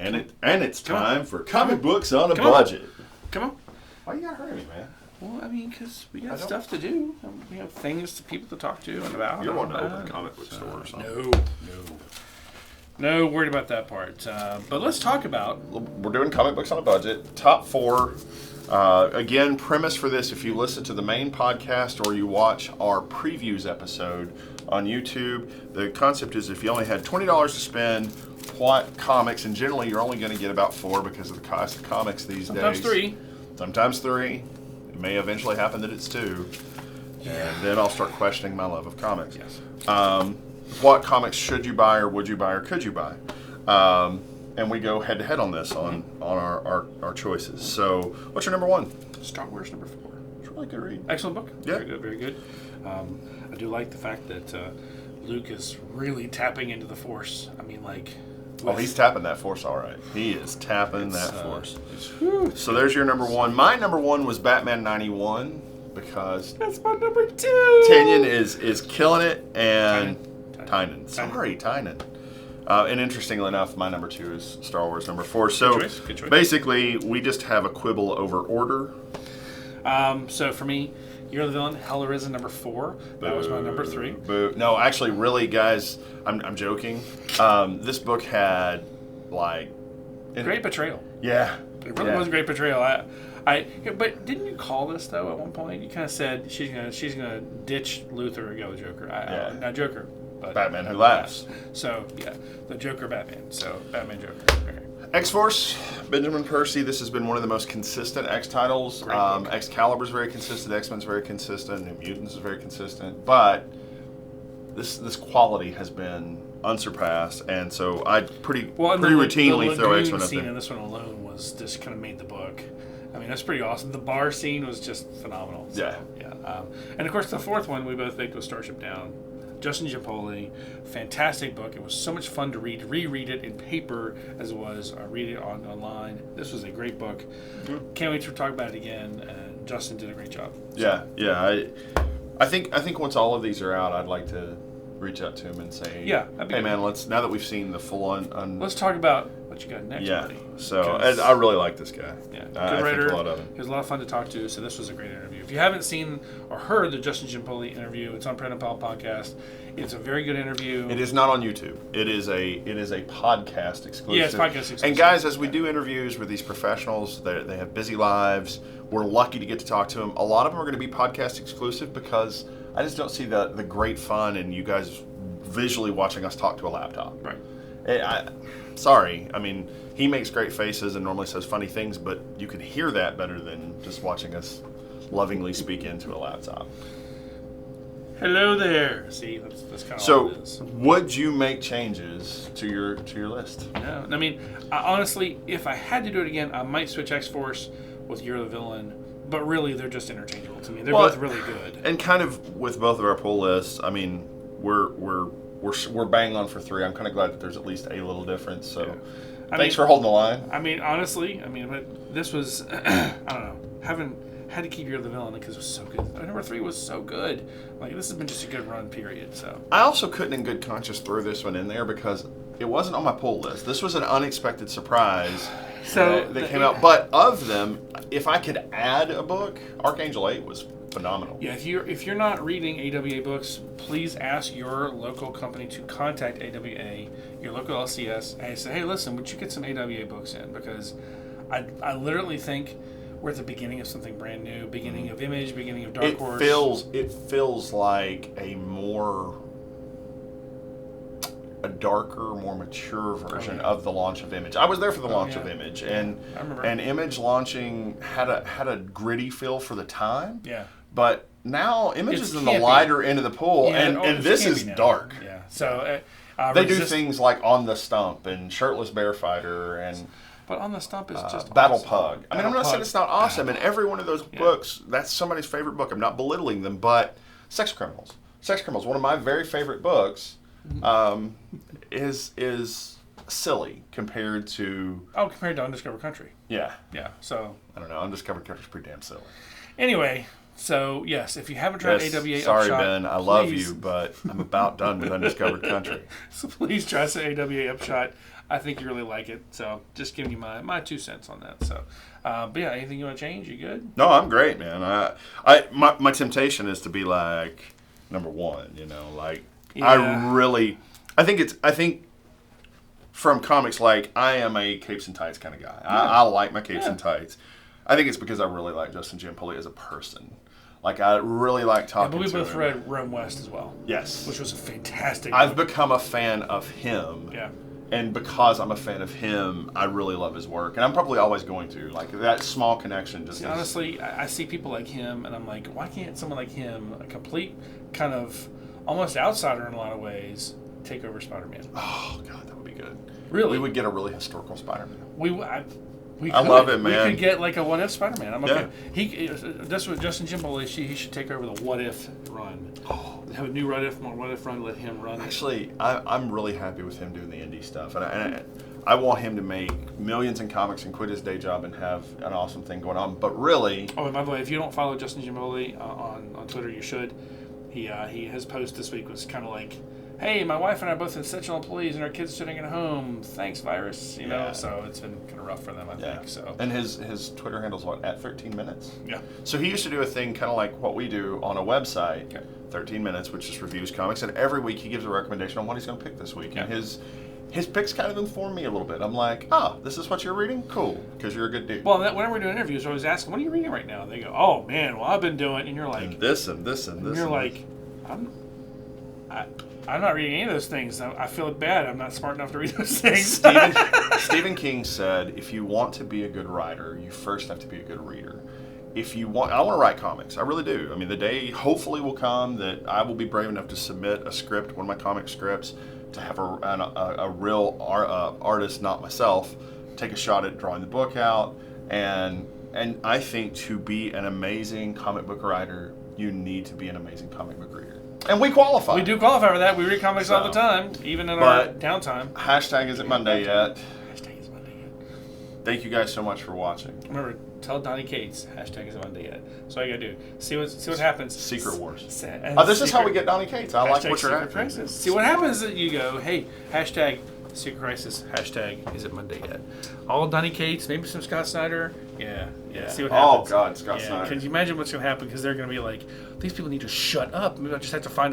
And it's time for comic books on a budget. Come on. Why you gotta hurry me, man? Well, I mean, because we got stuff to do. We have things, people to talk to and about. You're wanting to open a comic book store or something. No, worried about that part. But let's talk about... We're doing comic books on a budget. Top 4. Again, premise for this, if you listen to the main podcast or you watch our previews episode on YouTube, the concept is if you only had $20 to spend, what comics, and generally you're only going to get about 4 because of the cost of comics these days. Sometimes 3. It may eventually happen that it's 2. Yeah. And then I'll start questioning my love of comics. Yes. What comics should you buy or would you buy or could you buy? And we go head to head on this on our choices. So what's your number 1? Star Wars number 4. It's a really good read. Excellent book. Yeah. Very good. I do like the fact that Luke is really tapping into the Force. I mean, like... he's tapping that Force all right. He is tapping that Force. So there's your number 1. My number 1 was Batman 91 because... That's my number 2! Tynion is killing it, and... Tynion. Sorry, Tynion. And interestingly enough, my number 2 is Star Wars number 4. So Good choice. Basically, we just have a quibble over order. So for me, Year of the Villain, Hell Arisen number 4. That was my number 3. Boo. No, actually, really, guys, I'm joking. This book had, great betrayal. Yeah. It really was a great betrayal. But didn't you call this, though, at one point? You kind of said she's gonna ditch Luthor and go with Joker. Not Joker. But Batman Who Laughs. So, yeah, the Joker Batman. So, Batman Joker. Okay. X-Force, Benjamin Percy. This has been one of the most consistent X titles. Excalibur's very consistent. X-Men's very consistent. New Mutants is very consistent. But this quality has been unsurpassed, and so I pretty routinely throw X-Men up there. The scene there. in this one alone was just kind of made the book. I mean, that's pretty awesome. The bar scene was just phenomenal. So, yeah. And of course, the 4th one we both picked was Starship Down. Justin Giampoli, fantastic book. It was so much fun to reread it in paper as it was read it online. This was a great book. Mm-hmm. Can't wait to talk about it again. And Justin did a great job. So. Yeah. I think once all of these are out, I'd like to reach out to him and say, hey man, now that we've seen the full on let's talk about what you got next, buddy. So I really like this guy. Yeah, good writer. think a lot of him. He was a lot of fun to talk to. So this was a great interview. If you haven't seen or heard the Justin Giampoli interview, it's on Print and Pal podcast. It's a very good interview. It is not on YouTube. It is a podcast exclusive. Yeah, it's podcast exclusive. And guys, as we do interviews with these professionals, they have busy lives. We're lucky to get to talk to them. A lot of them are going to be podcast exclusive because I just don't see the great fun in you guys visually watching us talk to a laptop. Right. Sorry. I mean, he makes great faces and normally says funny things, but you can hear that better than just watching us lovingly speak into a laptop. Hello there. See, that's kind of so. All it is. Would you make changes to your list? No. I mean, honestly, if I had to do it again, I might switch X-Force with Year of the Villain. But really, they're just interchangeable to me. They're both really good. And kind of with both of our pull lists, I mean, we're bang on for 3. I'm kind of glad that there's at least a little difference. So, thanks for holding the line. I mean, honestly, but this was I don't know, had to keep Year of the Villain because it was so good. Number 3 was so good. Like, this has been just a good run, period. So I also couldn't, in good conscience, throw this one in there because it wasn't on my pull list. This was an unexpected surprise. That came out. But of them, if I could add a book, Archangel 8 was phenomenal. Yeah, if you're not reading AWA books, please ask your local company to contact AWA, your local LCS, and say, hey, listen, would you get some AWA books in? Because I literally think we're at the beginning of something brand new, beginning of Image, beginning of Dark Horse. It feels like a darker, more mature version of the launch of Image. I was there for the launch of Image, and Image launching had a gritty feel for the time. Yeah. But now Image is in the lighter end of the pool, and this is dark. Yeah. So they do things like On the Stump and Shirtless Bear Fighter and. But On the Stump is just Battle awesome. Pug. I mean, I'm not saying it's not awesome, and every one of those books, that's somebody's favorite book. I'm not belittling them, but Sex Criminals, one of my very favorite books. Is silly compared to Undiscovered Country. Yeah. So I don't know. Undiscovered Country's pretty damn silly. Anyway, so yes, if you haven't tried AWA sorry, Upshot, Ben, I love you, but I'm about done with Undiscovered Country. So please try some AWA Upshot. I think you really like it. So just giving you my 2 cents on that. So, but yeah, anything you want to change? You good? No, I'm great, man. My temptation is to be like number one. Like I think from comics, like I am a capes and tights kind of guy. I like my capes and tights. I think it's because I really like Justin Giampoli as a person. Like, I really like talking to him. But we both read Rome West as well. Yes. Which was a fantastic I've book. become a fan of him. Yeah. And because I'm a fan of him, I really love his work. And I'm probably always going to. Like, that small connection just honestly, I see people like him, and I'm like, why can't someone like him, a complete kind of almost outsider in a lot of ways, take over Spider-Man? Oh, God, that would be good. Really? We would get a really historical Spider-Man. I love it, man. We could get like a what if Spider-Man. I'm okay. That's what Justin Giampoli. He should take over the what if run. Oh, have a new what if run. Let him run. Actually, I'm really happy with him doing the indie stuff, and I want him to make millions in comics and quit his day job and have an awesome thing going on. But really, and by the way, if you don't follow Justin Giampoli on Twitter, you should. His post this week was kind of like, hey, my wife and I are both essential employees, and our kids are sitting at home. Thanks, virus. You know, so it's been kind of rough for them, I think. So. And his Twitter handle's what, at 13 minutes? Yeah. So he used to do a thing kind of like what we do on a website, 13 minutes, which just reviews comics, and every week he gives a recommendation on what he's going to pick this week. Yeah. And his picks kind of inform me a little bit. I'm like, this is what you're reading? Cool, because you're a good dude. Well, whenever we're doing interviews, I always ask them, what are you reading right now? And they go, oh, man, well, I've been doing, and you're like... And this and this and this. And you're like, I'm not reading any of those things. I feel bad. I'm not smart enough to read those things. Stephen King said, if you want to be a good writer, you first have to be a good reader. I want to write comics. I really do. I mean, the day hopefully will come that I will be brave enough to submit a script, one of my comic scripts, to have a real artist, not myself, take a shot at drawing the book out. And I think to be an amazing comic book writer, you need to be an amazing comic book reader. And we qualify. We do qualify for that. We read comics all the time, even in our downtime. Hashtag isn't Monday yet. Hashtag isn't Monday yet. Thank you guys so much for watching. Remember, tell Donnie Cates, hashtag isn't Monday yet. That's all you gotta do. See what happens. Secret Wars. This is how we get Donnie Cates. I like what you're at. See what happens is you go, hey, hashtag Secret Crisis, hashtag is it Monday yet? All Donnie Cates, maybe some Scott Snyder. Yeah. See what happens. Oh, God, Scott Snyder. Can you imagine what's going to happen? Because they're going to be like, these people need to shut up. Maybe I'll just have to find out